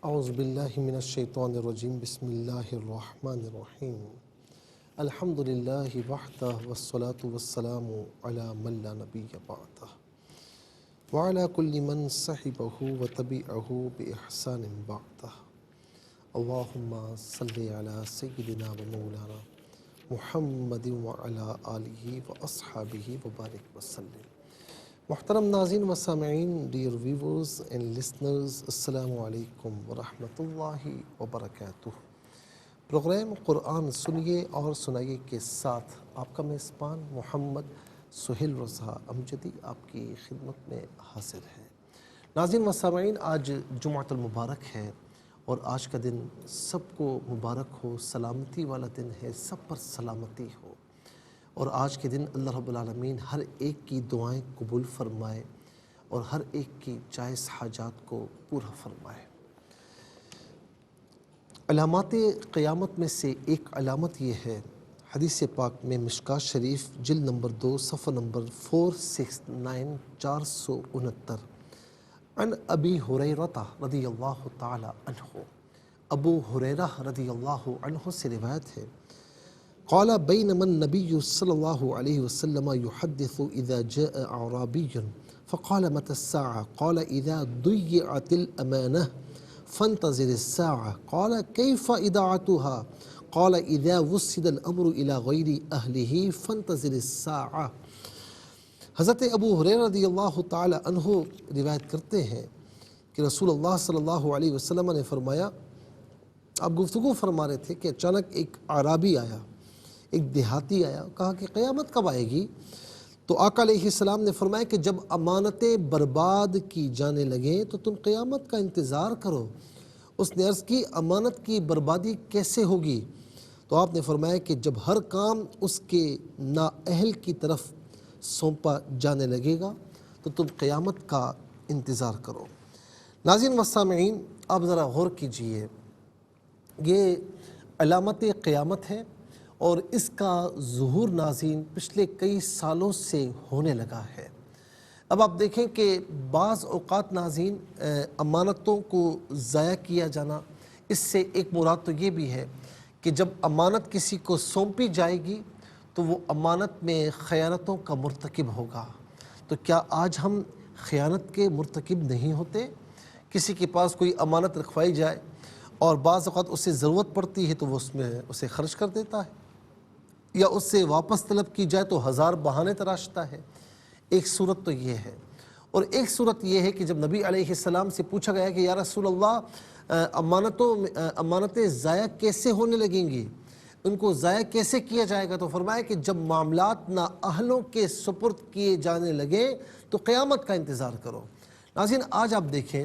اعوذ باللہ من الشیطان الرجیم بسم اللہ الرحمن الرحیم الحمد للہ وحدہ والصلاة والسلام علی من لا نبی بعدہ وعلی کل من صحبہ وتبعہ بإحسان بعدہ اللہم صلی علی سیدنا و مولانا محمد وعلی آلہ واصحابہ وبارک وسلم۔ محترم ناظرین و سامعین، ڈیئر ویورز اینڈ لسنرز، السلام علیکم ورحمۃ اللہ وبرکاتہ۔ پروگرام قرآن سنیے اور سنائیے کے ساتھ آپ کا میزبان محمد سہیل رضا امجدی آپ کی خدمت میں حاضر ہے۔ ناظرین و سامعین، آج جمعۃ المبارک ہے اور آج کا دن سب کو مبارک ہو، سلامتی والا دن ہے، سب پر سلامتی ہو، اور آج کے دن اللہ رب العالمین ہر ایک کی دعائیں قبول فرمائے اور ہر ایک کی جائز حاجات کو پورا فرمائے۔ علامات قیامت میں سے ایک علامت یہ ہے، حدیث پاک میں مشکاۃ شریف جلد نمبر 2 صفحہ نمبر 469 469 عن ابی ہریرہ رضی اللہ تعالی عنہ، ابو ہریرہ رضی اللہ عنہ سے روایت ہے، قال بينما النبي صلى الله عليه وسلم يحدث إذا جاء أعرابي فقال متى الساعة؟ قال إذا ضيعت الأمانة فانتظر الساعة. قال كيف إذاعتها؟ قال إذا وسد الأمر إلى غير أهله فانتظر الساعة. حضرت ابو ہریرہ رضی اللہ تعالی عنہ روایت کرتے ہیں کہ رسول اللہ صلی اللہ علیہ وسلم نے فرمایا، آپ گفتگو فرما رہے تھے کہ اچانک ایک اعرابی آیا، ایک دیہاتی آیا، کہا کہ قیامت کب آئے گی؟ تو آقا علیہ السلام نے فرمایا کہ جب امانتیں برباد کی جانے لگیں تو تم قیامت کا انتظار کرو۔ اس نے عرض کی، امانت کی بربادی کیسے ہوگی؟ تو آپ نے فرمایا کہ جب ہر کام اس کے نااہل کی طرف سونپا جانے لگے گا تو تم قیامت کا انتظار کرو۔ ناظرین و سامعین، آپ ذرا غور کیجئے، یہ علامت قیامت ہے اور اس کا ظہور ناظرین پچھلے کئی سالوں سے ہونے لگا ہے۔ اب آپ دیکھیں کہ بعض اوقات ناظرین امانتوں کو ضائع کیا جانا، اس سے ایک مراد تو یہ بھی ہے کہ جب امانت کسی کو سونپی جائے گی تو وہ امانت میں خیانتوں کا مرتکب ہوگا۔ تو کیا آج ہم خیانت کے مرتکب نہیں ہوتے؟ کسی کے پاس کوئی امانت رکھوائی جائے اور بعض اوقات اسے ضرورت پڑتی ہے تو وہ اس میں اسے خرچ کر دیتا ہے، یا اس سے واپس طلب کی جائے تو ہزار بہانے تراشتا ہے۔ ایک صورت تو یہ ہے، اور ایک صورت یہ ہے کہ جب نبی علیہ السلام سے پوچھا گیا کہ یا رسول اللہ، امانتیں ضائع کیسے ہونے لگیں گی، ان کو ضائع کیسے کیا جائے گا؟ تو فرمایا کہ جب معاملات نااہلوں کے سپرد کیے جانے لگیں تو قیامت کا انتظار کرو۔ ناظرین، آج آپ دیکھیں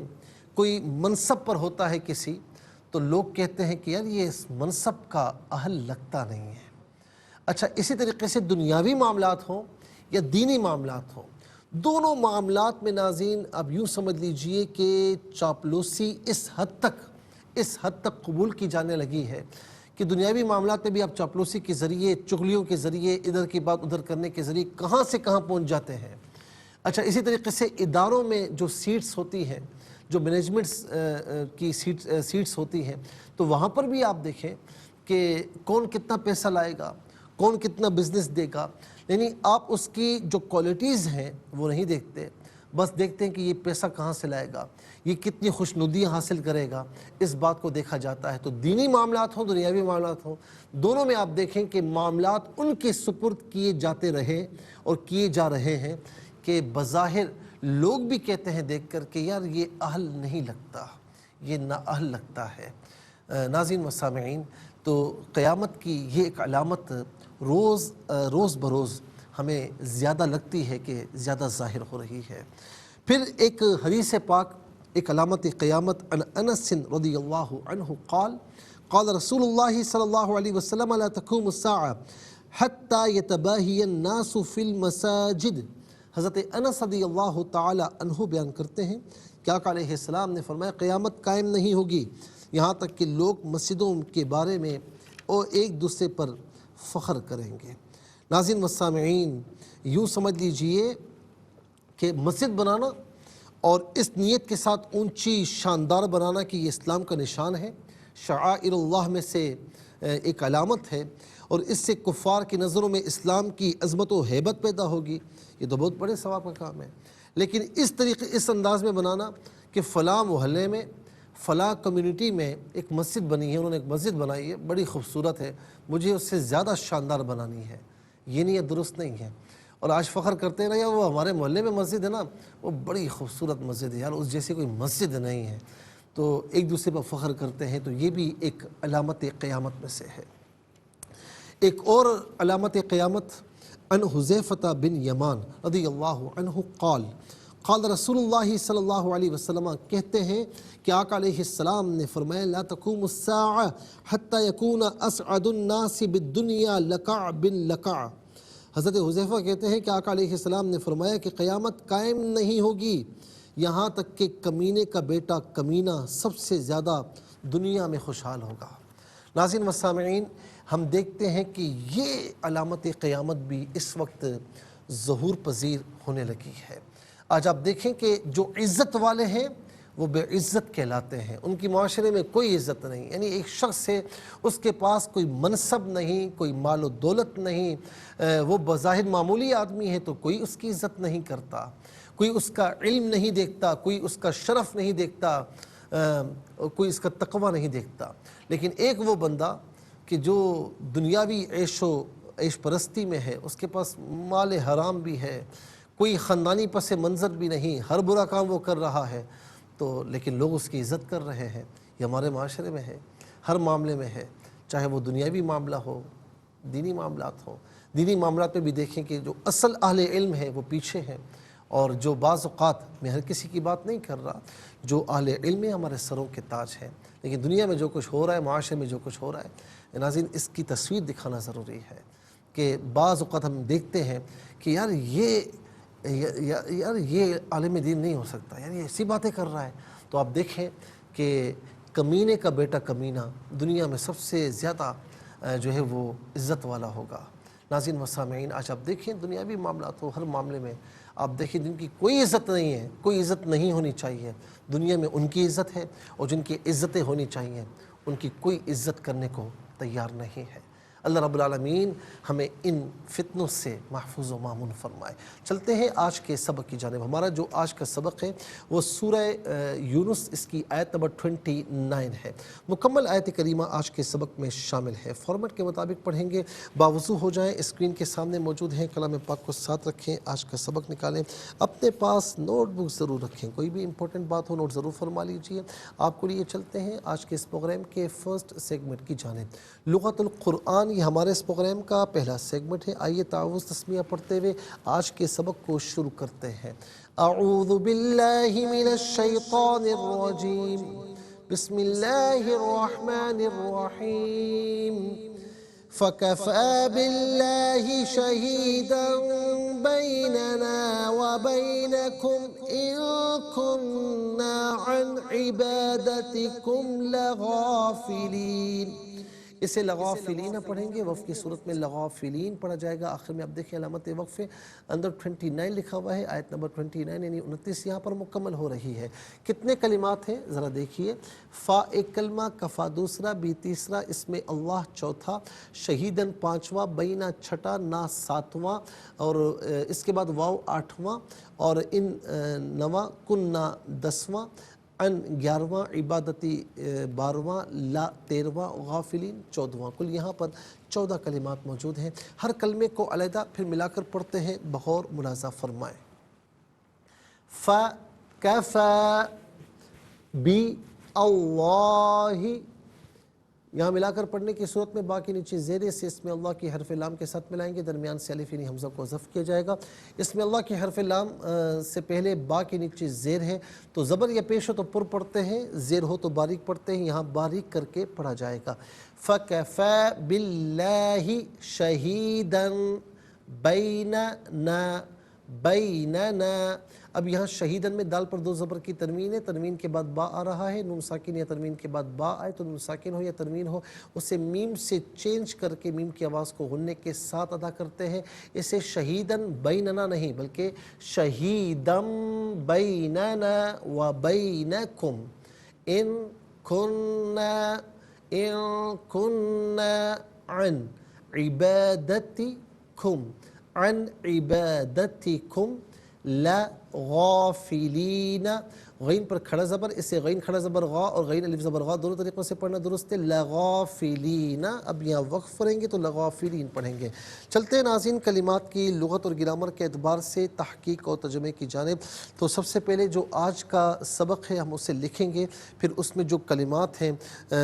کوئی منصب پر ہوتا ہے کسی، تو لوگ کہتے ہیں کہ یار یہ اس منصب کا اہل لگتا نہیں ہے۔ اچھا، اسی طریقے سے دنیاوی معاملات ہوں یا دینی معاملات ہوں، دونوں معاملات میں ناظرین اب یوں سمجھ لیجئے کہ چاپلوسی اس حد تک قبول کی جانے لگی ہے کہ دنیاوی معاملات میں بھی آپ چاپلوسی کے ذریعے، چغلیوں کے ذریعے، ادھر کی بات ادھر کرنے کے ذریعے کہاں سے کہاں پہنچ جاتے ہیں۔ اچھا، اسی طریقے سے اداروں میں جو سیٹس ہوتی ہیں، جو مینجمنٹس کی سیٹس ہوتی ہیں، تو وہاں پر بھی آپ دیکھیں کہ کون کتنا پیسہ لائے گا، کون کتنا بزنس دے گا، یعنی آپ اس کی جو کوالٹیز ہیں وہ نہیں دیکھتے، بس دیکھتے ہیں کہ یہ پیسہ کہاں سے لائے گا، یہ کتنی خوشنودیاں حاصل کرے گا، اس بات کو دیکھا جاتا ہے۔ تو دینی معاملات ہوں، دنیاوی معاملات ہوں، دونوں میں آپ دیکھیں کہ معاملات ان کے سپرد کیے جاتے رہے اور کیے جا رہے ہیں کہ بظاہر لوگ بھی کہتے ہیں دیکھ کر کہ یار یہ اہل نہیں لگتا، یہ نااہل لگتا ہے۔ ناظرین و سامعین، تو قیامت کی یہ ایک علامت روز بروز ہمیں زیادہ لگتی ہے کہ زیادہ ظاہر ہو رہی ہے۔ پھر ایک حدیث پاک، ایک علامت قیامت، عن انس رضی اللہ عنہ قال قال رسول اللہ صلی اللہ علیہ وسلم لا تقوم الساعة حتى يتباهي الناس في المساجد۔ حضرت انس رضی اللہ تعالی عنہ بیان کرتے ہیں کہ آقا علیہ السلام نے فرمایا قیامت قائم نہیں ہوگی یہاں تک کہ لوگ مسجدوں کے بارے میں اور ایک دوسرے پر فخر کریں گے۔ ناظرین و سامعین، یوں سمجھ لیجئے کہ مسجد بنانا اور اس نیت کے ساتھ اونچی شاندار بنانا کہ یہ اسلام کا نشان ہے، شعائر اللہ میں سے ایک علامت ہے، اور اس سے کفار کی نظروں میں اسلام کی عظمت و ہیبت پیدا ہوگی، یہ تو بہت بڑے ثواب کا کام ہے۔ لیکن اس انداز میں بنانا کہ فلاں محلے میں فلاں کمیونٹی میں ایک مسجد بنی ہے، انہوں نے ایک مسجد بنائی ہے، بڑی خوبصورت ہے، مجھے اس سے زیادہ شاندار بنانی ہے، یہ نیت درست نہیں ہے۔ اور آج فخر کرتے ہیں نا یار وہ ہمارے محلے میں مسجد ہے نا، وہ بڑی خوبصورت مسجد ہے یار، اس جیسی کوئی مسجد نہیں ہے، تو ایک دوسرے پر فخر کرتے ہیں، تو یہ بھی ایک علامت قیامت میں سے ہے۔ ایک اور علامت قیامت عن حذیفہ بن یمان رضی اللہ عنہ قال قال رسول اللہ صلی اللہ علیہ وسلم، کہتے ہیں کہ آقا علیہ السلام نے فرمایا لا تقوم الساعة حتى يكون اسعد الناس بالدنيا لکع بن لکع۔ حضرت حذیفہ کہتے ہیں کہ آقا علیہ السلام نے فرمایا کہ قیامت قائم نہیں ہوگی یہاں تک کہ کمینے کا بیٹا کمینہ سب سے زیادہ دنیا میں خوشحال ہوگا۔ ناظرین و سامعین، ہم دیکھتے ہیں کہ یہ علامت قیامت بھی اس وقت ظہور پذیر ہونے لگی ہے۔ آج آپ دیکھیں کہ جو عزت والے ہیں وہ بے عزت کہلاتے ہیں، ان کی معاشرے میں کوئی عزت نہیں، یعنی ایک شخص ہے اس کے پاس کوئی منصب نہیں، کوئی مال و دولت نہیں، وہ بظاہر معمولی آدمی ہے تو کوئی اس کی عزت نہیں کرتا، کوئی اس کا علم نہیں دیکھتا، کوئی اس کا شرف نہیں دیکھتا، کوئی اس کا تقوی نہیں دیکھتا۔ لیکن ایک وہ بندہ کہ جو دنیاوی عیش پرستی میں ہے، اس کے پاس مال حرام بھی ہے، کوئی خاندانی پس منظر بھی نہیں، ہر برا کام وہ کر رہا ہے، تو لیکن لوگ اس کی عزت کر رہے ہیں۔ یہ ہمارے معاشرے میں ہے، ہر معاملے میں ہے، چاہے وہ دنیاوی معاملہ ہو، دینی معاملات ہوں۔ دینی معاملات میں بھی دیکھیں کہ جو اصل اہل علم ہے وہ پیچھے ہیں، اور جو بعض اوقات میں ہر کسی کی بات نہیں کر رہا، جو اہل علم ہے ہمارے سروں کے تاج ہیں۔ لیکن دنیا میں جو کچھ ہو رہا ہے، معاشرے میں جو کچھ ہو رہا ہے، ناظرین اس کی تصویر دکھانا ضروری ہے کہ بعض اوقات ہم دیکھتے ہیں کہ یار یہ عالم دین نہیں ہو سکتا، یار یہ ایسی باتیں کر رہا ہے، تو آپ دیکھیں کہ کمینے کا بیٹا کمینہ دنیا میں سب سے زیادہ جو ہے وہ عزت والا ہوگا۔ ناظرین و سامعین، آج آپ دیکھیں دنیاوی معاملات ہو، ہر معاملے میں آپ دیکھیں جن کی کوئی عزت نہیں ہے، کوئی عزت نہیں ہونی چاہیے، دنیا میں ان کی عزت ہے، اور جن کی عزتیں ہونی چاہیے ان کی کوئی عزت کرنے کو تیار نہیں ہے۔ اللہ رب العالمین ہمیں ان فتنوں سے محفوظ و مامون فرمائے۔ چلتے ہیں آج کے سبق کی جانب۔ ہمارا جو آج کا سبق ہے وہ سورہ یونس، اس کی آیت نمبر 29 ہے۔ مکمل آیت کریمہ آج کے سبق میں شامل ہے۔ فارمیٹ کے مطابق پڑھیں گے، باوضو ہو جائیں، اسکرین کے سامنے موجود ہیں، کلام پاک کو ساتھ رکھیں، آج کا سبق نکالیں، اپنے پاس نوٹ بک ضرور رکھیں، کوئی بھی امپورٹنٹ بات ہو نوٹ ضرور فرما لیجئے۔ آپ کو لیے چلتے ہیں آج کے اس پروگرام کے فرسٹ سیگمنٹ کی جانب۔ لغت القرآن یہ ہمارے اس پروگرام کا پہلا سیگمنٹ ہے۔ آئیے تعوذ تسمیہ پڑھتے ہوئے آج کے سبق کو شروع کرتے ہیں۔ اعوذ باللہ من الشیطان الرجیم، بسم اللہ الرحمن الرحیم۔ فَكَفَى بِاللَّهِ شَهِيدًا بَيْنَنَا وَبَيْنَكُمْ إِن كُنَّا عَنْ عِبَادَتِكُمْ لَغَافِلِينَ۔ اسے لغافلین پڑھیں گے، وقف کی صورت میں لغافلین پڑھا جائے گا۔ آخر میں اب دیکھیں علامت وقف اندر 29 لکھا ہوا ہے، آیت نمبر 29 یعنی 29 یہاں پر مکمل ہو رہی ہے۔ کتنے کلمات ہیں ذرا دیکھیے۔ فا ایک کلمہ، کفا دوسرا، بی تیسرا، اس میں اللہ چوتھا، شہیدن پانچواں، بینا چھٹا، نا ساتواں، اور اس کے بعد واو آٹھواں، اور ان نواں، کننا 10واں، ان 11واں، عبادتی 12واں، لا 13واں، غافلین 14واں۔ کل یہاں پر 14 کلمات موجود ہیں۔ ہر کلمے کو علیحدہ پھر ملا کر پڑھتے ہیں، بغور ملاحظہ فرمائیں۔ فَكَفَى بِاللَّهِ، یہاں ملا کر پڑھنے کی صورت میں باقی نیچے زیر سے اس میں اللہ کی حرف لام کے ساتھ ملائیں گے، درمیان سے الف یعنی حمزہ کو حذف کیا جائے گا۔ اس میں اللہ کی حرف لام سے پہلے با کے نیچے زیر ہے، تو زبر یا پیش ہو تو پر پڑھتے ہیں، زیر ہو تو باریک پڑھتے ہیں، یہاں باریک کر کے پڑھا جائے گا۔ فَكَفَى بِاللَّهِ شَهِيدًا بَيْنَنَا، بَيْنَنَا۔ اب یہاں شہیدن میں دال پر دو زبر کی تنوین ہے، تنوین کے بعد با آ رہا ہے، نون ساکن یا تنوین کے بعد با آئے تو نون ساکن ہو یا تنوین ہو اسے میم سے چینج کر کے میم کی آواز کو غننے کے ساتھ ادا کرتے ہیں۔ اسے شہیدن بیننا نہیں بلکہ شہیدم بیننا و بینکم ان کننا عن عبادتکم لغافلین۔ غین پر کھڑا زبر، اسے غین کھڑا زبر غا اور غین الف زبر غا دونوں طریقوں سے پڑھنا درست ہے، لغافلین۔ اب یہاں وقف پڑھیں گے تو لغافلین پڑھیں گے۔ چلتے ہیں ناظرین کلمات کی لغت اور گرامر کے اعتبار سے تحقیق اور ترجمے کی جانب۔ تو سب سے پہلے جو آج کا سبق ہے ہم اسے لکھیں گے، پھر اس میں جو کلمات ہیں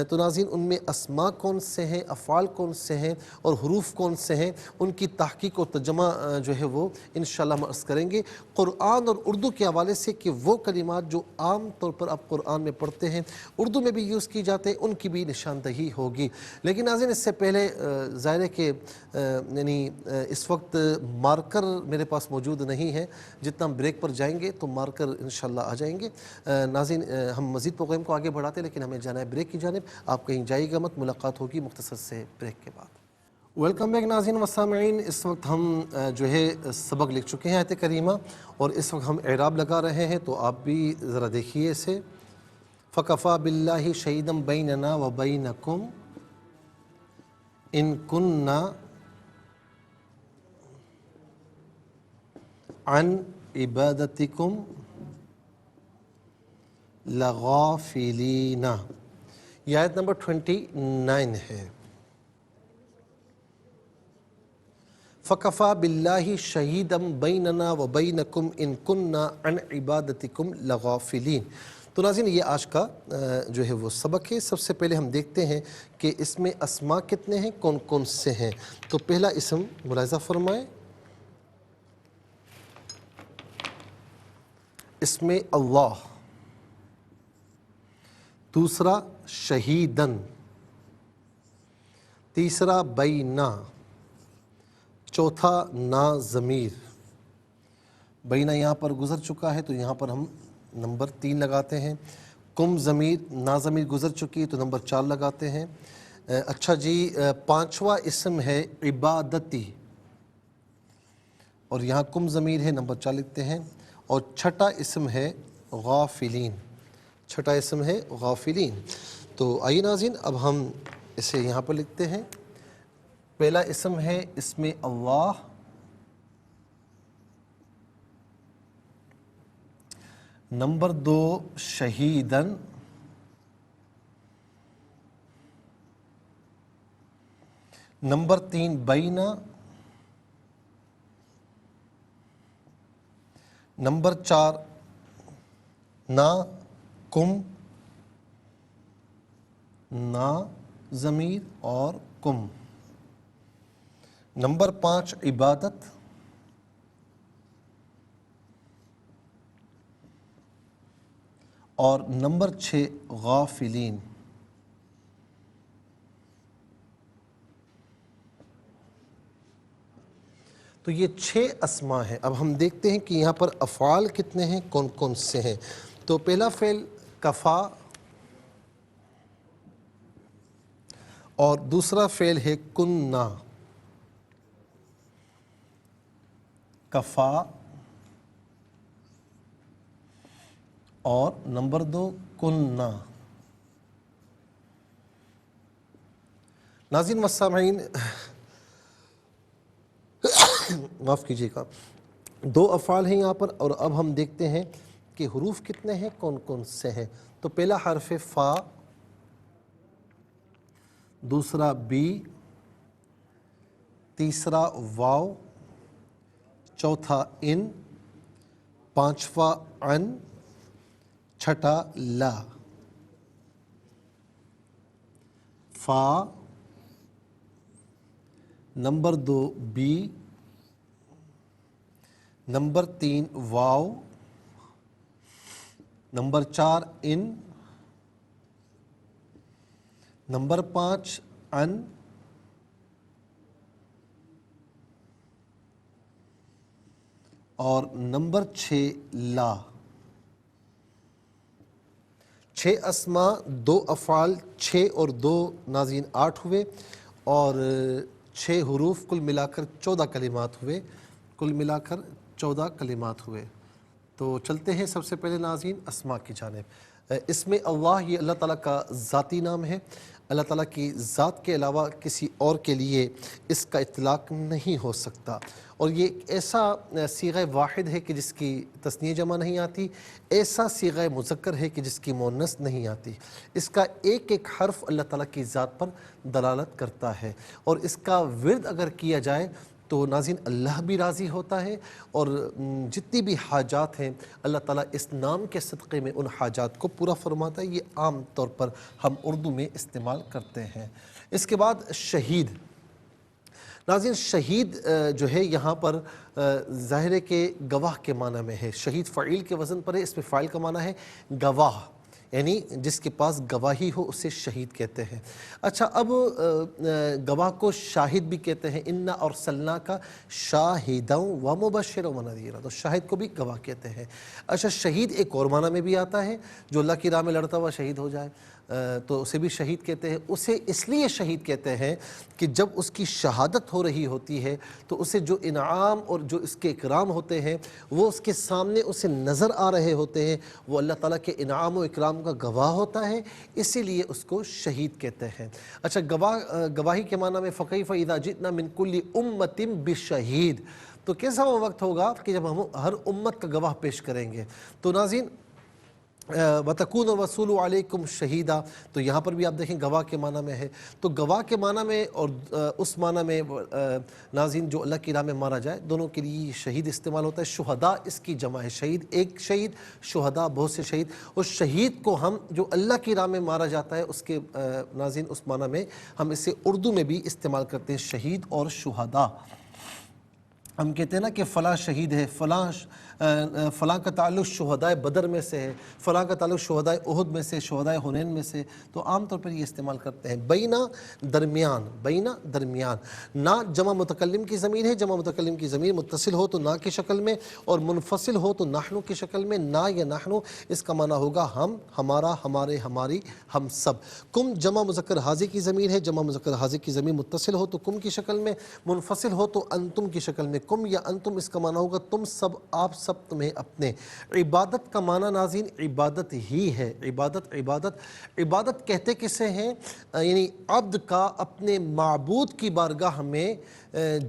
تو ناظرین ان میں اسماء کون سے ہیں، افعال کون سے ہیں اور حروف کون سے ہیں، ان کی تحقیق اور ترجمہ جو ہے وہ انشاءاللہ ہم عرض کریں گے قرآن اور اردو کے حوالے سے کہ وہ کلمات جو عام طور پر آپ قرآن میں پڑھتے ہیں اردو میں بھی یوز کی جاتے ہیں ان کی بھی نشاندہی ہوگی۔ لیکن ناظرین اس سے پہلے ظاہر ہے کہ یعنی اس وقت مارکر میرے پاس موجود نہیں ہے، جتنا ہم بریک پر جائیں گے تو مارکر انشاءاللہ آ جائیں گے۔ ناظرین ہم مزید پروگرام کو آگے بڑھاتے ہیں لیکن ہمیں جانا ہے بریک کی جانب، آپ کہیں جائیے گا مت، ملاقات ہوگی مختصر سے بریک کے بعد۔ ویلکم بیک ناظرین و سامعین، اس وقت ہم جو ہے سبق لکھ چکے ہیں آیت کریمہ اور اس وقت ہم اعراب لگا رہے ہیں، تو آپ بھی ذرا دیکھیے اسے۔ فَكَفَى بِاللَّهِ شَهِيدًا بَيْنَنَا وَبَيْنَكُمْ إِن كُنَّا عَنْ عِبَادَتِكُمْ لَغَافِلِينَ۔ یہ آیت نمبر 29 ہے۔ فَكَفَى بِاللَّهِ شَهِيدًا بَيْنَنَا وَبَيْنَكُمْ إِن كُنَّا عَنْ عِبَادَتِكُمْ لَغَافِلِينَ۔ تو ناظرین یہ آج کا جو ہے وہ سبق ہے۔ سب سے پہلے ہم دیکھتے ہیں کہ اس میں اسماء کتنے ہیں، کون کون سے ہیں۔ تو پہلا اسم ملاحظہ فرمائیں، اس میں اللہ، دوسرا شہیدن، تیسرا بینا، چوتھا نا ضمیر۔ بینا یہاں پر گزر چکا ہے تو یہاں پر ہم نمبر 3 لگاتے ہیں۔ کم ضمیر، نا ضمیر گزر چکی ہے تو نمبر 4 لگاتے ہیں۔ اچھا جی، پانچواں اسم ہے عبادتی اور یہاں کم ضمیر ہے، نمبر 4 لکھتے ہیں۔ اور چھٹا اسم ہے غافلین، چھٹا اسم ہے غافلین۔ تو آئیے ناظرین اب ہم اسے یہاں پر لکھتے ہیں۔ پہلا اسم ہے اسم اللہ، نمبر 2 شہیدن، نمبر 3 بینا، نمبر 4 نا کم، نا ضمیر اور کم، نمبر 5 عبادت، اور نمبر 6 غافلین۔ تو یہ 6 اسماء ہیں۔ اب ہم دیکھتے ہیں کہ یہاں پر افعال کتنے ہیں، کون کون سے ہیں۔ تو پہلا فعل کفا اور دوسرا فعل ہے کننا، کفا اور نمبر 2 کننا۔ ناظرین و سامعین معاف کیجیے گا، 2 افعال ہیں یہاں پر اور اب ہم دیکھتے ہیں کہ حروف کتنے ہیں، کون کون سے ہیں۔ تو پہلا حرف فا، دوسرا بی، تیسرا واو، چوتھا ان، پانچواں ان، چھٹا لا۔ فا، نمبر 2 بی، نمبر 3 واو، نمبر 4 ان، نمبر 5 ان، اور نمبر 6 لا. 6 اسما 2 افعال 6 اور 2 ناظرین 8 ہوئے اور 6 حروف کل ملا کر 14 کلمات ہوئے. کل ملا کر 14 کلمات ہوئے. تو چلتے ہیں سب سے پہلے ناظرین اسما کی جانب. اس میں اللہ یہ اللہ تعالیٰ کا ذاتی نام ہے. اللہ تعالیٰ کی ذات کے علاوہ کسی اور کے لیے اس کا اطلاق نہیں ہو سکتا. اور یہ ایسا صیغہ واحد ہے کہ جس کی تثنیہ جمع نہیں آتی، ایسا صیغہ مذکر ہے کہ جس کی مؤنث نہیں آتی. اس کا ایک ایک حرف اللہ تعالیٰ کی ذات پر دلالت کرتا ہے، اور اس کا ورد اگر کیا جائے تو ناظرین اللہ بھی راضی ہوتا ہے، اور جتنی بھی حاجات ہیں اللہ تعالیٰ اس نام کے صدقے میں ان حاجات کو پورا فرماتا ہے. یہ عام طور پر ہم اردو میں استعمال کرتے ہیں. اس کے بعد شہید. ناظرین شہید جو ہے یہاں پر ظاہر ہے کہ گواہ کے معنی میں ہے. شہید فعیل کے وزن پر ہے. اس میں فاعل کا معنی ہے گواہ، یعنی جس کے پاس گواہی ہو اسے شہید کہتے ہیں. اچھا، اب گواہ کو شاہد بھی کہتے ہیں. انا ارسلناک شاہدا و مبشرا و نذیرا، تو شاہد کو بھی گواہ کہتے ہیں. اچھا، شہید ایک اور معنی میں بھی آتا ہے، جو اللہ کی راہ میں لڑتا ہوا شہید ہو جائے تو اسے بھی شہید کہتے ہیں. اسے اس لیے شہید کہتے ہیں کہ جب اس کی شہادت ہو رہی ہوتی ہے تو اسے جو انعام اور جو اس کے اکرام ہوتے ہیں وہ اس کے سامنے اسے نظر آ رہے ہوتے ہیں، وہ اللہ تعالیٰ کے انعام و اکرام کا گواہ ہوتا ہے، اسی لیے اس کو شہید کہتے ہیں. اچھا، گواہی کے معنی میں فَكَيْفَ إِذَا جِئْنَا مِن كُلِّ أُمَّةٍ بِشَهِيدٍ، تو کیسا وہ وقت ہوگا کہ جب ہم ہر امت کا گواہ پیش کریں گے. تو ناظرین وَتَكُونَ الرَّسُولُ عَلَيْكُمْ شَهِيدًا، تو یہاں پر بھی آپ دیکھیں گواہ کے معنی میں ہے. تو گواہ کے معنی میں اور اس معنی میں ناظرین جو اللہ کی راہ میں مارا جائے، دونوں کے لیے شہید استعمال ہوتا ہے. شہداء اس کی جمع ہے. شہید ایک شہید، شہداء بہت سے شہید. اور شہید کو ہم جو اللہ کی راہ میں مارا جاتا ہے اس کے ناظرین اس معنی میں ہم اسے اردو میں بھی استعمال کرتے ہیں، شہید اور شہداء. ہم کہتے ہیں نا کہ فلاں شہید ہے، فلاں کا تعلق شہدائے بدر میں سے ہے، فلاں کا تعلق شہدائے احد میں سے، شہدائے حنین میں سے. تو عام طور پر یہ استعمال کرتے ہیں. بینا درمیان، بینا درمیان. نہ جمع متکلم کی ضمیر ہے. جمع متکلم کی ضمیر متصل ہو تو نہ کی شکل میں، اور منفصل ہو تو نحنو کی شکل میں. نہ یا نحنو اس کا معنی ہوگا ہم، ہمارا، ہمارے، ہماری، ہم سب. کم جمع مذکر حاضر کی ضمیر ہے. جمع مذکر حاضر کی ضمیر متصل ہو تو کم کی شکل میں، منفصل ہو تو انتم کی شکل میں. کم یا انتم اس کا معنی ہوگا تم سب، آپ سب، تمہیں اپنے. عبادت کا معنی ناظرین عبادت ہی ہے. عبادت، عبادت، عبادت کہتے کسے ہیں؟ یعنی عبد کا اپنے معبود کی بارگاہ میں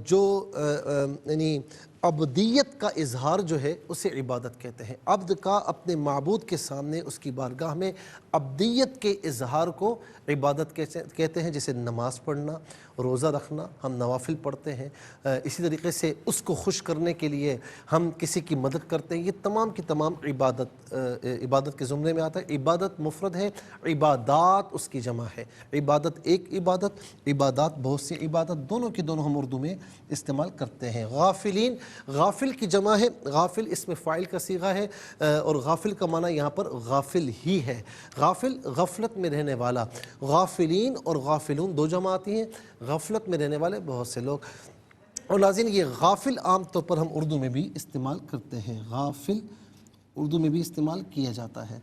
جو یعنی عبدیت کا اظہار جو ہے اسے عبادت کہتے ہیں. عبد کا اپنے معبود کے سامنے اس کی بارگاہ میں عبدیت کے اظہار کو عبادت کہتے ہیں. جیسے نماز پڑھنا، روزہ رکھنا، ہم نوافل پڑھتے ہیں. اسی طریقے سے اس کو خوش کرنے کے لیے ہم کسی کی مدد کرتے ہیں. یہ تمام کی تمام عبادت کے زمرے میں آتا ہے. عبادت مفرد ہے، عبادات اس کی جمع ہے. عبادت ایک عبادت، عبادات بہت سی عبادت، دونوں کی دونوں ہم اردو میں استعمال کرتے ہیں. غافلین، غافل کی جمع ہے. غافل اس میں فاعل کا صیغہ ہے، اور غافل کا معنی یہاں پر غافل ہی ہے. غافل غفلت میں رہنے والا. غافلین اور غافلون دو جمع آتی ہیں. غفلت میں رہنے والے بہت سے لوگ. اور ناظرین یہ غافل عام طور پر ہم اردو میں بھی استعمال کرتے ہیں. غافل اردو میں بھی استعمال کیا جاتا ہے.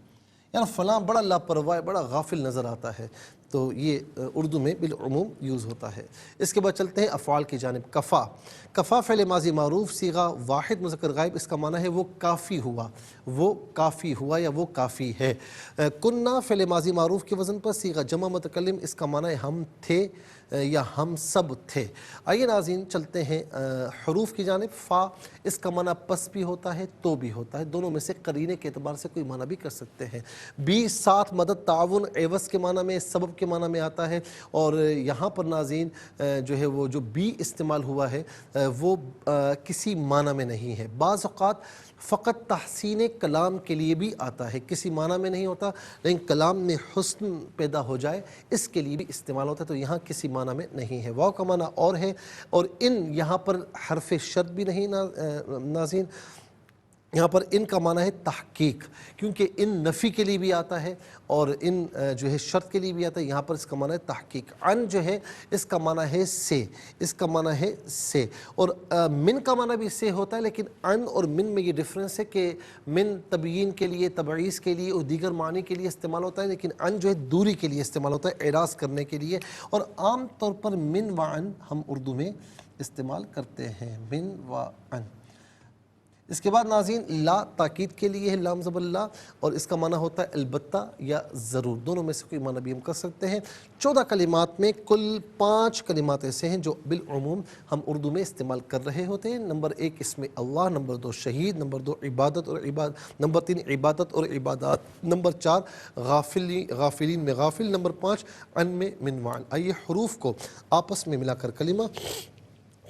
یار فلاں بڑا لاپرواہ، بڑا غافل نظر آتا ہے، تو یہ اردو میں بالعموم یوز ہوتا ہے. اس کے بعد چلتے ہیں افعال کی جانب. کفا. کفا فعل ماضی معروف صیغہ واحد مذکر غائب. اس کا معنی ہے وہ کافی ہوا، وہ کافی ہوا یا وہ کافی ہے. کننا فعل ماضی معروف کے وزن پر صیغہ جمع متکلم. اس کا معنی ہے ہم تھے یا ہم سب تھے. آئیے ناظرین چلتے ہیں حروف کی جانب. فا اس کا معنی پس بھی ہوتا ہے، تو بھی ہوتا ہے. دونوں میں سے قرینے کے اعتبار سے کوئی معنی بھی کر سکتے ہیں. بی ساتھ، مدد، تعاون، عوض کے معنی میں، سبب کے معنی میں آتا ہے. اور یہاں پر ناظرین جو ہے وہ جو بی استعمال ہوا ہے وہ کسی معنی میں نہیں ہے. بعض اوقات فقط تحسین کلام کے لیے بھی آتا ہے، کسی معنی میں نہیں ہوتا، لیکن کلام میں حسن پیدا ہو جائے اس کے لیے بھی استعمال ہوتا ہے. تو یہاں کسی معنی میں نہیں ہے. واو کا معنی اور ہے، اور ان یہاں پر حرف شرط بھی نہیں ناظرین. یہاں پر ان کا معنی ہے تحقیق، کیونکہ ان نفی کے لیے بھی آتا ہے اور ان جو ہے شرط کے لیے بھی آتا ہے. یہاں پر اس کا معنی ہے تحقیق. ان جو ہے اس کا معنی ہے سے، اس کا معنی ہے سے، اور من کا معنی بھی سے ہوتا ہے، لیکن ان اور من میں یہ ڈفرینس ہے کہ من تبیین کے لیے، تبعیض کے لیے اور دیگر معنی کے لیے استعمال ہوتا ہے، لیکن ان جو ہے دوری کے لیے استعمال ہوتا ہے، اعراض کرنے کے لیے. اور عام طور پر من و ان ہم اردو میں استعمال کرتے ہیں، من و ان. اس کے بعد ناظرین لا تاکید کے لیے ہے، لام زبر لا، اور اس کا معنی ہوتا ہے البتہ یا ضرور، دونوں میں سے کوئی معنی بھی ہم کر سکتے ہیں. 14 کلمات میں کل 5 کلمات ایسے ہیں جو بالعموم ہم اردو میں استعمال کر رہے ہوتے ہیں. نمبر 1 اسم اللہ، نمبر 2 شہید، نمبر 2 عبادت اور نمبر 3 عبادت اور عبادات، نمبر 4 غافلین میں غافل، نمبر 5 ان میں من وعن. آئیے حروف کو آپس میں ملا کر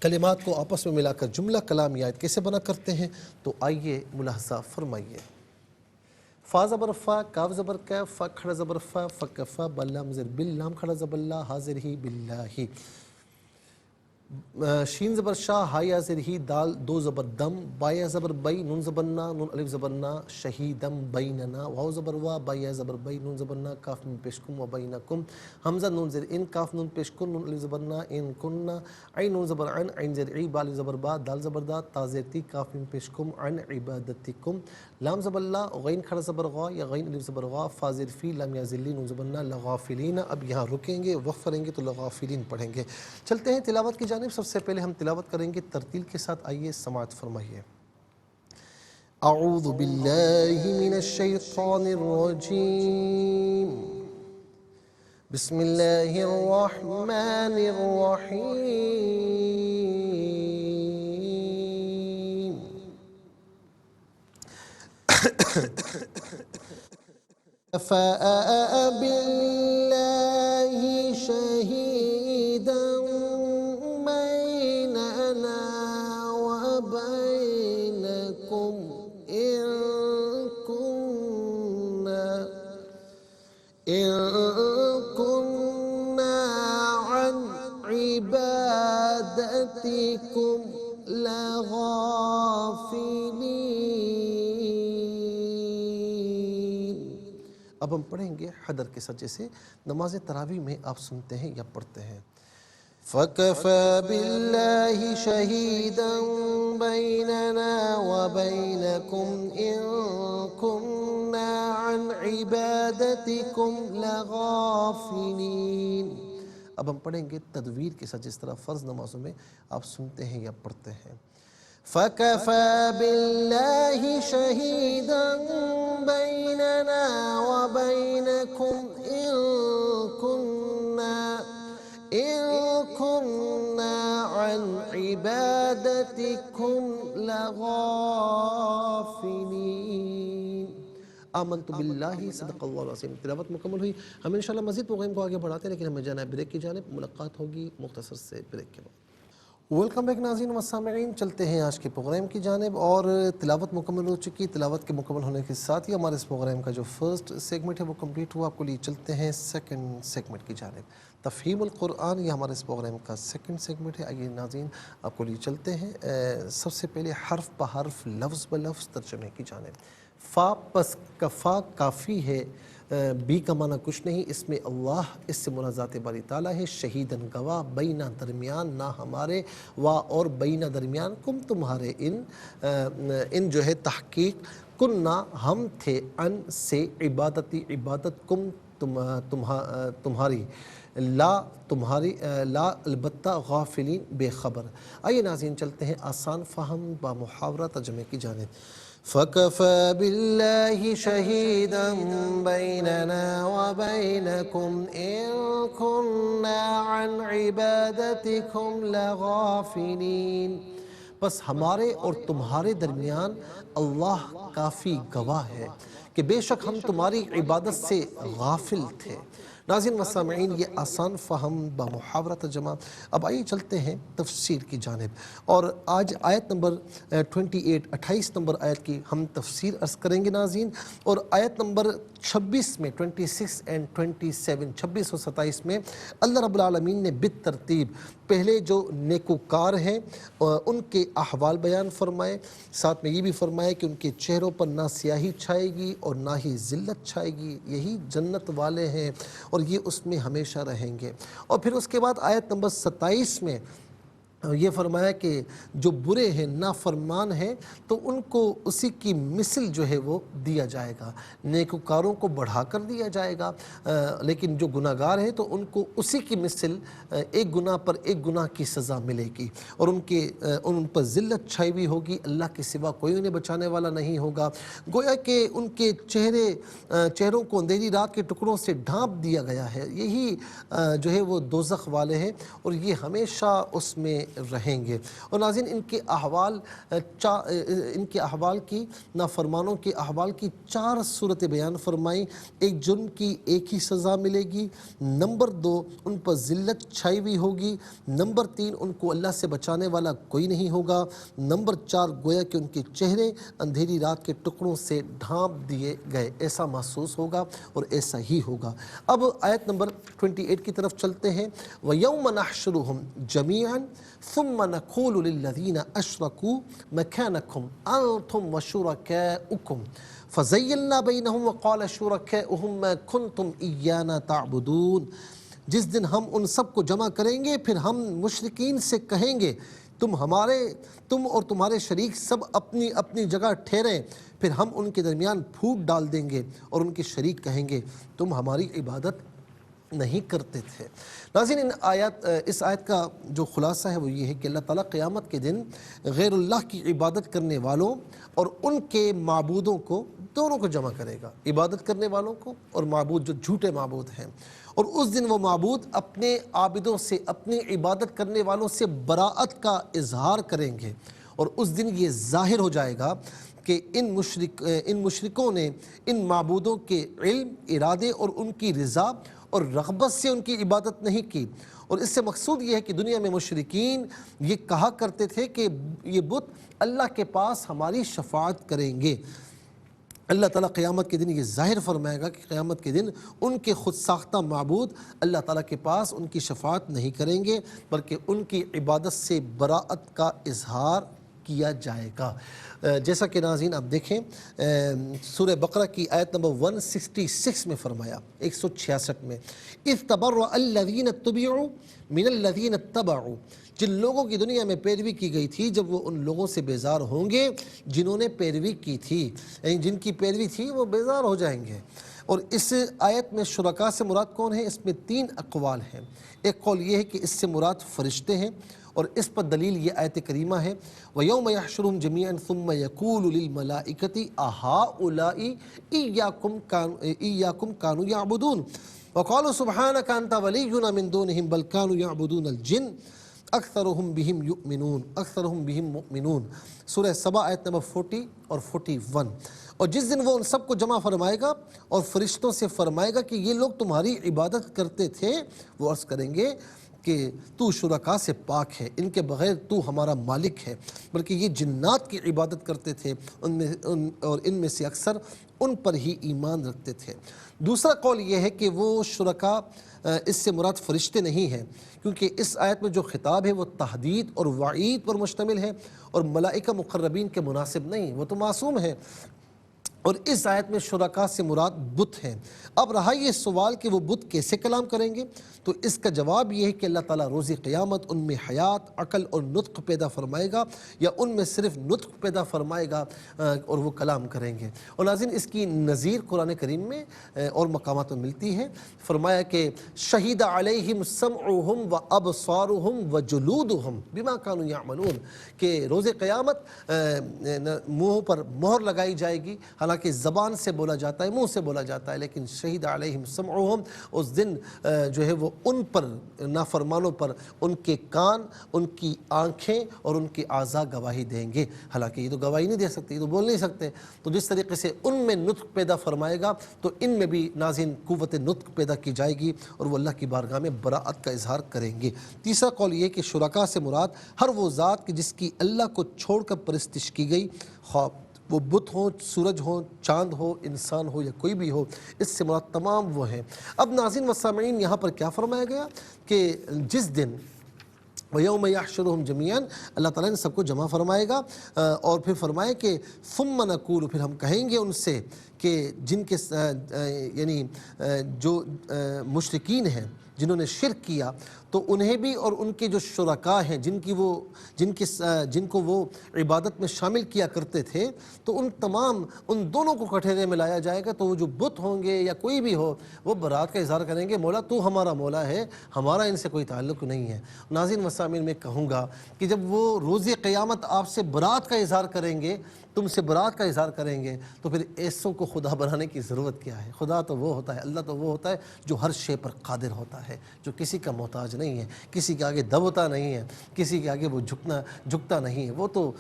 کلمات کو آپس میں ملا کر جملہ کلام یا آیت کیسے بنا کرتے ہیں، تو آئیے ملاحظہ فرمائیے. فا زبر فا، کاف زبر کا، فا کھڑا زبر فا، فکفا، بلام زر بل، لام کھڑا زبر لا، حاضر ہی باللہ. شین زبر شاہ، ہا یا زر ہی، دال دو زبر دم، با یا زبر بئی، نون زبر نا، نون الف زبر نا، شہیدم بیننا، واو زبر وا، با یا زبر بئی، نون زبر نا، کاف نون پیش کم و بینکم، حمزہ نون زر ان، کاف نون پیش کن، نون الف زبر نا، ان کننا، عین نون زبر عن، عین زر عی، با الف زبر با، دال زبر دا، تا زر تی، کاف نون پیش کم، عن عبادتکم، لام زبر لا، غین کھڑا زبر غا یا غین الف زبر غا، فا زر فی، لام یا ذلی، نون زبر نا، لغافلین. اب یہاں رکیں گے، وقف کریں گے تو لغافلین پڑھیں گے. چلتے ہیں تلاوت کی جانب. سب سے پہلے ہم تلاوت کریں گے ترتیل کے ساتھ. آئیے سماعت فرمائیے. اعوذ باللہ من الشیطان الرجیم، بسم اللہ الرحمن الرحیم. كفى بالله شهيدا بيننا وبينكم إن كنا عن عبادتكم لغافلين. اب ہم پڑھیں گے حدر کے ساتھ، جیسے نماز تراویح میں آپ سنتے ہیں یا پڑھتے ہیں. فَكَفَى بِاللَّهِ شَهِيدًا بَيْنَنَا وَبَيْنَكُمْ إِن كُنَّا عَنْ عِبَادَتِكُمْ لَغَافِلِينَ. اب ہم پڑھیں گے تدویر کے ساتھ، جس طرح فرض نمازوں میں آپ سنتے ہیں یا پڑھتے ہیں. فَكَفَى بِاللَّهِ شَهِيدًا بَيْنَنَا وَبَيْنَكُمْ إِن كُنَّا عَنْ عِبَادَتِكُمْ لَغَافِلِينَ. آمنت باللہ، صدق اللہ العظیم. تلاوت مکمل ہوئی. ہم انشاءاللہ مزید پروگرام کو آگے بڑھاتے ہیں، لیکن ہمیں جانا ہے بریک کی جانب. ملاقات ہوگی مختصر سے بریک کے بعد. ویلکم بیک ناظرین و سامعین. چلتے ہیں آج کے پروگرام کی جانب، اور تلاوت مکمل ہو چکی. تلاوت کے مکمل ہونے کے ساتھ ہی ہمارے اس پروگرام کا جو فرسٹ سیگمنٹ ہے وہ کمپلیٹ ہوا. آپ کو لیے چلتے ہیں سیکنڈ سیگمنٹ کی جانب. تفہیم القرآن یہ ہمارے اس پروگرام کا سیکنڈ سیگمنٹ ہے. آئیے ناظرین آپ کو لیے چلتے ہیں سب سے پہلے حرف بحرف، لفظ بلفظ ترجمے کی جانب. فا پس کفا کافی ہے، بی کا معنی کچھ نہیں، اس میں اللہ، اس سے مراد ذات باری تعالیٰ ہے. شہیدن گواہ، بینہ درمیان، نہ ہمارے، وا اور بینہ درمیان، کم تمہارے، ان جو ہے تحقیق، کننا ہم تھے، ان سے، عبادتی عبادت، کم تمہاری، لا تمہاری، لا البتہ، غافلین بے خبر. آئیے ناظرین چلتے ہیں آسان فہم با محاورہ ترجمے کی جانب. فَكَفَى بِاللَّهِ شَهِيدًا بَيْنَنَا وَبَيْنَكُمْ إِن كُنَّا عَنْ عِبَادَتِكُمْ لَغَافِلِينَ. بس ہمارے اور تمہارے درمیان اللہ کافی گواہ ہے کہ بے شک ہم تمہاری عبادت سے غافل تھے. ناظرین و سامعین، یہ آسان فہم با محاورہ ترجمہ. اب آئیے چلتے ہیں تفسیر کی جانب، اور آج آیت نمبر 28 نمبر آیت کی ہم تفسیر عرض کریں گے ناظرین. اور آیت نمبر 26 میں 26 اور 27 میں اللہ رب العالمین نے بالترتیب پہلے جو نیکوکار ہیں ان کے احوال بیان فرمائے، ساتھ میں یہ بھی فرمائے کہ ان کے چہروں پر نہ سیاہی چھائے گی اور نہ ہی ذلت چھائے گی، یہی جنت والے ہیں اور یہ اس میں ہمیشہ رہیں گے۔ اور پھر اس کے بعد آیت نمبر 27 میں یہ فرمایا کہ جو برے ہیں نافرمان ہیں تو ان کو اسی کی مثل جو ہے وہ دیا جائے گا، نیکوکاروں کو بڑھا کر دیا جائے گا، لیکن جو گناہ گار ہیں تو ان کو اسی کی مثل ایک گناہ پر ایک گناہ کی سزا ملے گی، اور ان پر ذلت چھائی ہوئی ہوگی، اللہ کے سوا کوئی انہیں بچانے والا نہیں ہوگا۔ گویا کہ ان کے چہروں کو اندھیری رات کے ٹکڑوں سے ڈھانپ دیا گیا ہے، یہی جو ہے وہ دوزخ والے ہیں اور یہ ہمیشہ اس میں رہیں گے۔ اور ناظرین ان کے احوال کی، نافرمانوں کے احوال کی 4 صورتیں بیان فرمائیں۔ ایک، جرم کی ایک ہی سزا ملے گی، نمبر 2 ان پر ذلت چھائی ہوئی ہوگی، نمبر 3 ان کو اللہ سے بچانے والا کوئی نہیں ہوگا، نمبر 4 گویا کہ ان کے چہرے اندھیری رات کے ٹکڑوں سے ڈھانپ دیے گئے، ایسا محسوس ہوگا اور ایسا ہی ہوگا۔ اب آیت نمبر 28 کی طرف چلتے ہیں۔ وَيَوْمَ نَحْشُرُهُمْ جَمِيعًا ثُمَّ نَقُولُ لِلَّذِينَ أَشْرَكُوا مَكَانَكُمْ أَنْتُمْ وَشُرَكَاؤُكُمْ فَزَيَّلْنَا بَيْنَهُمْ وَقَالَ شُرَكَاؤُهُمْ مَا كُنْتُمْ إِيَّانَا تَعْبُدُونَ۔ جس دن ہم ان سب کو جمع کریں گے پھر ہم مشرکین سے کہیں گے تم اور تمہارے شریک سب اپنی اپنی جگہ ٹھہریں، پھر ہم ان کے درمیان پھوٹ ڈال دیں گے اور ان کے شریک کہیں گے تم ہماری عبادت نہیں کرتے تھے۔ ناظرین اس آیت کا جو خلاصہ ہے وہ یہ ہے کہ اللہ تعالیٰ قیامت کے دن غیر اللہ کی عبادت کرنے والوں اور ان کے معبودوں کو دونوں کو جمع کرے گا، عبادت کرنے والوں کو اور معبود جو جھوٹے معبود ہیں، اور اس دن وہ معبود اپنے عابدوں سے، اپنی عبادت کرنے والوں سے براءت کا اظہار کریں گے، اور اس دن یہ ظاہر ہو جائے گا کہ ان مشرکوں نے ان معبودوں کے علم، ارادے اور ان کی رضا اور رغبت سے ان کی عبادت نہیں کی۔ اور اس سے مقصود یہ ہے کہ دنیا میں مشرکین یہ کہا کرتے تھے کہ یہ بت اللہ کے پاس ہماری شفاعت کریں گے۔ اللہ تعالیٰ قیامت کے دن یہ ظاہر فرمائے گا کہ قیامت کے دن ان کے خود ساختہ معبود اللہ تعالیٰ کے پاس ان کی شفاعت نہیں کریں گے، بلکہ ان کی عبادت سے براءت کا اظہار کیا جائے گا۔ جیسا کہ ناظرین آپ دیکھیں سورہ بقرہ کی آیت نمبر 166 میں فرمایا، 166 میں، اِذْ تَبَرَّأَ الَّذِينَ اتُّبِعُوا مِنَ الَّذِينَ اتَّبَعُوا، جن لوگوں کی دنیا میں پیروی کی گئی تھی جب وہ ان لوگوں سے بیزار ہوں گے جنہوں نے پیروی کی تھی، یعنی جن کی پیروی تھی وہ بیزار ہو جائیں گے۔ اور اس آیت میں شرکاء سے مراد کون ہے؟ اس میں 3 اقوال ہیں۔ ایک قول یہ ہے کہ اس سے مراد فرشتے ہیں، اور اس پر دلیل یہ آیت کریمہ ہے، وَيَوْمَ يَحْشُرُهُمْ جَمِيعًا ثُمَّ يَقُولُ لِلْمَلَائِكَةِ أَهَٰؤُلَاءِ إِيَّاكُمْ كَانُوا يَعْبُدُونَ وَقَالُوا سُبْحَانَكَ أَنْتَ وَلِيُّنَا مِن دُونِهِمْ بَلْ كَانُوا يَعْبُدُونَ الْجِنَّ أَكْثَرُهُمْ بِهِمْ مُؤْمِنُونَ۔ سورہ سبا آیت نمبر 40 اور 41۔ اور جس دن وہ ان سب کو جمع فرمائے گا اور فرشتوں سے فرمائے گا کہ یہ لوگ تمہاری عبادت کرتے تھے، وہ عرض کریں گے کہ تو شرکاء سے پاک ہے، ان کے بغیر تو ہمارا مالک ہے، بلکہ یہ جنات کی عبادت کرتے تھے اور ان میں سے اکثر ان پر ہی ایمان رکھتے تھے۔ دوسرا قول یہ ہے کہ وہ شرکاء اس سے مراد فرشتے نہیں ہیں، کیونکہ اس آیت میں جو خطاب ہے وہ تحدید اور وعید پر مشتمل ہے، اور ملائکہ مقربین کے مناسب نہیں، وہ تو معصوم ہیں۔ اور اس آیت میں شرکاء سے مراد بت ہیں۔ اب رہا یہ سوال کہ وہ بت کیسے کلام کریں گے، تو اس کا جواب یہ ہے کہ اللہ تعالیٰ روز قیامت ان میں حیات، عقل اور نطق پیدا فرمائے گا، یا ان میں صرف نطق پیدا فرمائے گا اور وہ کلام کریں گے۔ اور ناظرین اس کی نظیر قرآن کریم میں اور مقامات میں ملتی ہے، فرمایا کہ شہید علیہم سمعہم و ابصارہم و جلودہم بما کانوا یعملون، کہ روز قیامت منہ پر مہر لگائی جائے گی، حالانکہ زبان سے بولا جاتا ہے، منہ سے بولا جاتا ہے، لیکن شہید علیہم سمعہم، اس دن جو ہے وہ ان پر، نافرمانوں پر، ان کے کان، ان کی آنکھیں اور ان کے اعضاء گواہی دیں گے، حالانکہ یہ تو گواہی نہیں دے سکتے، یہ تو بول نہیں سکتے۔ تو جس طریقے سے ان میں نطق پیدا فرمائے گا تو ان میں بھی ناظرین قوت نطق پیدا کی جائے گی اور وہ اللہ کی بارگاہ میں براءت کا اظہار کریں گے۔ تیسرا قول یہ کہ شرکاء سے مراد ہر وہ ذات جس کی اللہ کو چھوڑ کر پرستش کی گئی، خواب وہ بت ہوں، سورج ہوں، چاند ہو، انسان ہو یا کوئی بھی ہو، اس سے مراد تمام وہ ہیں۔ اب ناظرین و سامعین یہاں پر کیا فرمایا گیا کہ جس دن وَيَوْمَ يَحْشُرُهُمْ جَمِيعًا، اللہ تعالیٰ نے سب کو جمع فرمائے گا اور پھر فرمائے کہ ثُمَّ نَقُولُ، پھر ہم کہیں گے ان سے کہ جن کے یعنی جو مشرکین ہیں جنہوں نے شرک کیا تو انہیں بھی اور ان کے جو شرکاء ہیں جن کو وہ عبادت میں شامل کیا کرتے تھے، تو ان دونوں کو کٹہرے میں لایا جائے گا، تو وہ جو بت ہوں گے یا کوئی بھی ہو وہ برات کا اظہار کریں گے، مولا تو ہمارا مولا ہے، ہمارا ان سے کوئی تعلق نہیں ہے۔ ناظرین مسامعین، میں کہوں گا کہ جب وہ روز قیامت آپ سے برات کا اظہار کریں گے، تم سے برات کا اظہار کریں گے، تو پھر ایسوں کو خدا بنانے کی ضرورت کیا ہے؟ خدا تو وہ ہوتا ہے، اللہ تو وہ ہوتا ہے جو ہر شے پر قادر ہوتا ہے، جو کسی کا محتاج نہیں ہے، کسی کے آگے دبتا نہیں ہے، کسی کے آگے وہ جھکتا نہیں ہے، وہ تو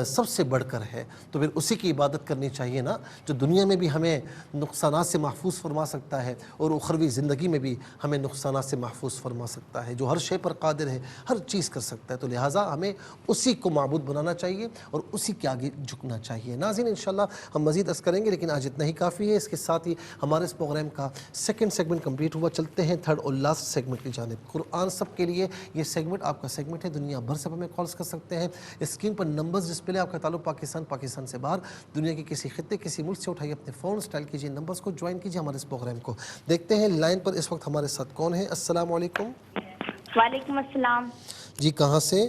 سب سے بڑھ کر ہے۔ تو پھر اسی کی عبادت کرنی چاہیے نا، جو دنیا میں بھی ہمیں نقصانات سے محفوظ فرما سکتا ہے اور اخروی زندگی میں بھی ہمیں نقصانات سے محفوظ فرما سکتا ہے، جو ہر شے پر قادر ہے، ہر چیز کر سکتا ہے۔ تو لہٰذا ہمیں اسی کو معبود بنانا چاہیے اور اسی کے آگے جھکنا چاہیے۔ ناظرین انشاءاللہ ہم مزید عرض کریں گے، لیکن آج اتنا ہی کافی ہے۔ اس کے ساتھ ہی ہمارے اس پروگرام کا سیکنڈ سیگمنٹ کمپلیٹ ہوا۔ چلتے ہیں تھرڈ اور لاسٹ سیگمنٹ کی جانب۔ قرآن سب کے لیے یہ سیگمنٹ آپ کا سیگمنٹ ہے، دنیا بھر سے ہمیں کالز کر سکتے ہیں۔ اسکرین پر نمبرز ڈسپلے، آپ کا تعلق پاکستان سے باہر، دنیا کے کسی خطے کسی ملک سے اٹھائیے اپنے فون، اسٹائل کیجیے نمبرز کو، جوائن کیجیے ہمارے اس پروگرام کو۔ دیکھتے ہیں لائن پر اس وقت ہمارے ساتھ کون ہے۔ السلام علیکم۔ وعلیکم السلام جی کہاں سے؟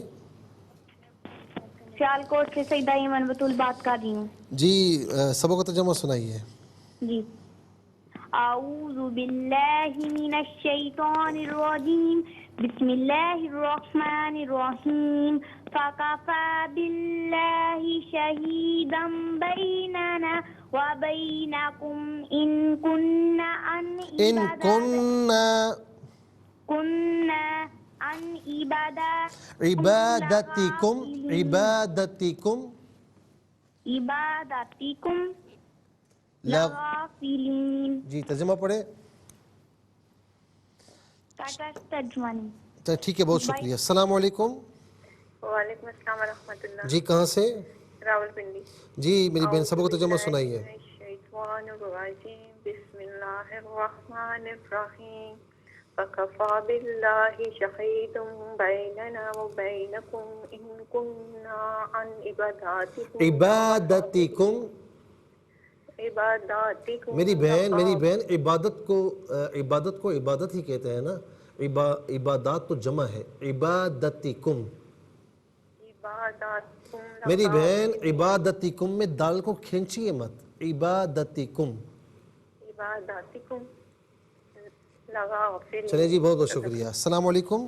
سیالکوٹ سے سیدہ ایمن بطول بات کر رہی ہوں۔ جی سبق کا ترجمہ سنائیے۔ جی اعوذ باللہ من الشیطان الرجیم، بسم اللہ الرحمن الرحیم، فکفی باللہ شہیدا بیننا وبینکم ان کننا عن عبادتکم لغافلین۔ جی ترجمہ پڑھے۔ ترجمہ نہیں۔ ٹھیک ہے، بہت شکریہ۔ السلام علیکم۔ وعلیکم السلام ورحمۃ اللہ۔ جی کہاں سے؟ راول پنڈی۔ جی میری بہن سبق کا ترجمہ سنائیے۔ الشیطان الرجیم، بسم اللہ الرحمن الرحیم، فکفی باللہ شہیدا بیننا وبینکم ان کننا عن عبادتکم میری بہن عبادت کو عبادت ہی کہتے ہیں نا، عبادات تو جمع ہے، عبادتکم میری بہن عبادتکم میں دال کو کھینچیے مت، عبادتکم۔ چلے جی، بہت بہت شکریہ۔ السلام علیکم۔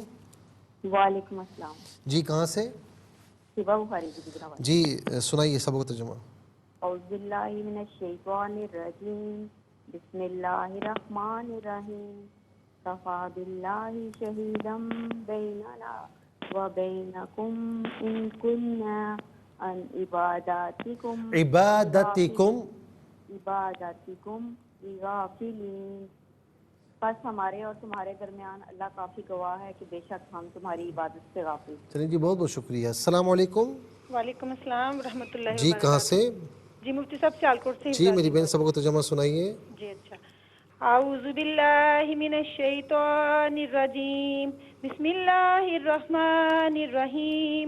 وعلیکم السلام۔ جی کہاں سے؟ صبح بخاری کی گجرات۔ جی سنائیے سبق کا ترجمہ۔ اعوذ باللہ من الشیطان الرجیم، بسم اللہ الرحمن الرحیم، کفی باللہ شہیدا بیننا وبینکم ان کننا عن عبادتکم غافلین۔ پس ہمارے اور تمہارے درمیان اللہ کافی گواہ ہے کہ بے شک ہم تمہاری عبادت سے غافل۔ چلیں جی، بہت بہت شکریہ۔ السلام علیکم۔ وعلیکم السلام ورحمۃ اللہ جی کہاں سے؟ جی مفتی صاحب سیالکوٹ سے۔ جی میری بہن سبق کا ترجمہ سنائیے۔ جی اچھا۔ اعوذ باللہ من الشیطان الرجیم، بسم اللہ الرحمن الرحیم،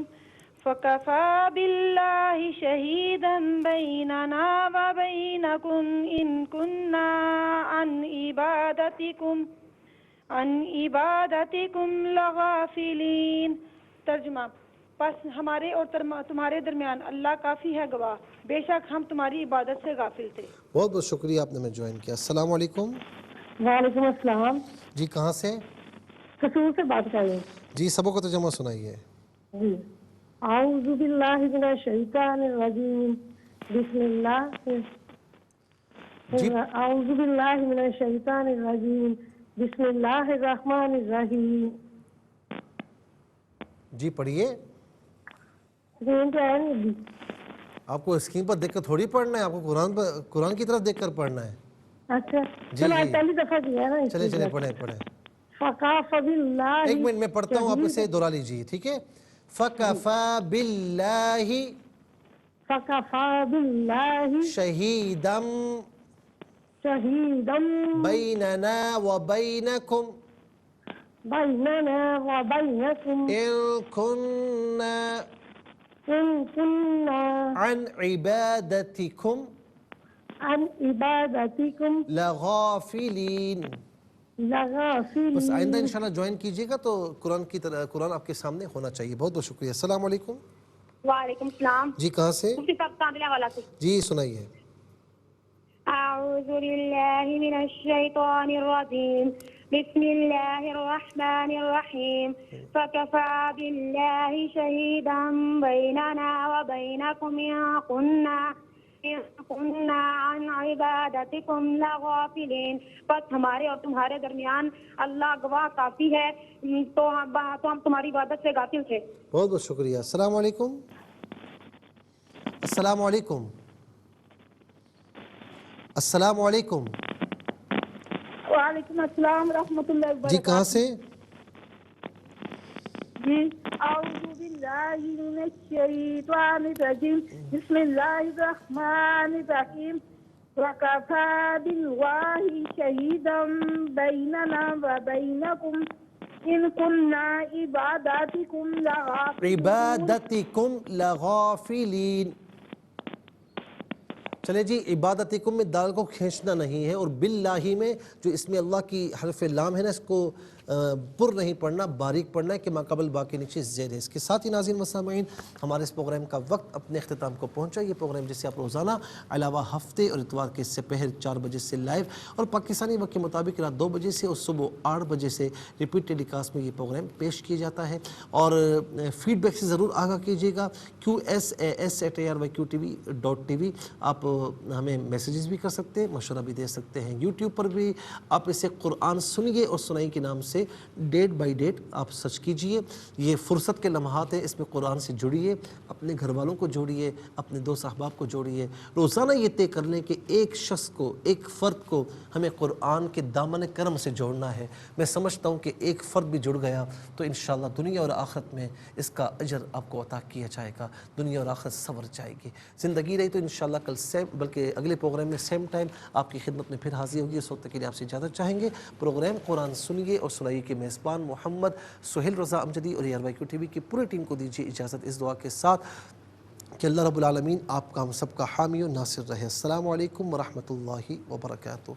فکفی باللہ شہیدا بیننا وبینکم ان کننا عن عبادتکم لغافلین۔ ترجمہ، پس ہمارے اور تمہارے درمیان اللہ کافی ہے گواہ، بے شک ہم تمہاری عبادت سے غافل تھے۔ بہت بہت شکریہ، آپ نے ہمیں جوائن کیا۔ السلام علیکم۔ وعلیکم السلام۔ جی کہاں سے؟ قصور سے بات کر رہے ہیں۔ جی سبق کا ترجمہ سنائیے۔ جی اعوذ باللہ من الشیطان الرجیم، بسم اللہ اعوذ باللہ من الشیطان الرجیم، بسم اللہ الرحمن الرحیم۔ جی پڑھیے۔ آپ کو اسکرین پر دیکھ کر تھوڑی پڑھنا ہے، آپ کو قرآن کی طرف دیکھ کر پڑھنا ہے۔ اچھا جی چلو آج پہلی دفعہ کیا نا۔ چلے پڑھیں۔ فکفی باللہ، ایک منٹ میں پڑھتا ہوں، آپ اسے دہرا لیجیے، ٹھیک ہے؟ فکفی باللہ شہیدا بیننا وبینکم بيننا وبينكم إن كنا إن كنا عن عبادتكم عن عبادتكم لغافلين. لغافلين. بس آئندہ انشاءاللہ جوائن کیجئے گا تو قرآن آپ کے سامنے ہونا چاہیے. بہت بہت شکریہ. السلام علیکم. وعلیکم السلام. جی کہاں سے؟ مفتی صاحب کاندلہ والا سے. جی سنائیے. اعوذ باللہ من الشیطان الرجیم. بسم اللہ الرحمن الرحیم. فکفى باللہ شہیدا بیننا وبینکم ان كنا عن عبادتكم لغافلين. بس ہمارے اور تمہارے درمیان اللہ گواہ کافی ہے تو ہم تمہاری عبادت سے غافل تھے. بہت بہت شکریہ. السلام علیکم. السلام علیکم. السلام علیکم. وعلیکم السلام ورحمۃ اللہ وبرکاتہ. جی کہاں سے؟ جی اعوذ باللہ من الشیطان الرجیم. بسم اللہ الرحمن الرحیم. وکفى باللہ شہیدا بیننا وبینکم ان كنا عبادتکم لغافلین. چلے جی عبادتکم میں دال کو کھینچنا نہیں ہے اور باللہ میں جو اس میں اللہ کی حرف لام ہے نا اس کو پر نہیں پڑھنا، باریک پڑھنا ہے کہ ماقبل باقی نیچے زیر ہے. اس کے ساتھ ہی ناظرین و سامعین ہمارے اس پروگرام کا وقت اپنے اختتام کو پہنچا. یہ پروگرام جسے آپ روزانہ علاوہ ہفتے اور اتوار کے سپہر 4 بجے سے لائیو اور پاکستانی وقت کے مطابق رات 2 بجے سے اور صبح 8 بجے سے ریپیٹ ٹیلی کاسٹ میں یہ پروگرام پیش کیا جاتا ہے. اور فیڈ بیک سے ضرور آگاہ کیجیے گا. QSAS@iryqtv.tv آپ ہمیں میسیجز بھی کر سکتے ہیں، مشورہ بھی دے سکتے ہیں. یوٹیوب پر بھی آپ اسے قرآن سنیے اور سنائی کے نام سے ڈیٹ بائی ڈیٹ آپ سرچ کیجئے. یہ فرصت کے لمحات ہیں، اس میں قرآن سے جڑیے، اپنے گھر والوں کو جوڑیے، اپنے دوست احباب کو جوڑیے. روزانہ یہ طے کر لیں کہ ایک شخص کو، ایک فرد کو ہمیں قرآن کے دامن کرم سے جوڑنا ہے. میں سمجھتا ہوں کہ ایک فرد بھی جڑ گیا تو انشاءاللہ دنیا اور آخرت میں اس کا اجر آپ کو عطا کیا جائے گا. دنیا اور آخرت سنور جائے گی. زندگی رہی تو انشاءاللہ کل بلکہ اگلے پروگرام میں سیم ٹائم آپ کی خدمت میں پھر حاضر ہوگی. اس وقت کے لیے آپ سے اجازت چاہیں گے. پروگرام قرآن سنیے اور سنائیے کے میزبان محمد سہیل رضا امجدی اور RYQ TV کی پوری ٹیم کو دیجیے اجازت اس دعا کے ساتھ کہ اللہ رب العالمین آپ کا ہم سب کا حامی و ناصر رہے. السلام علیکم ورحمۃ اللہ وبرکاتہ.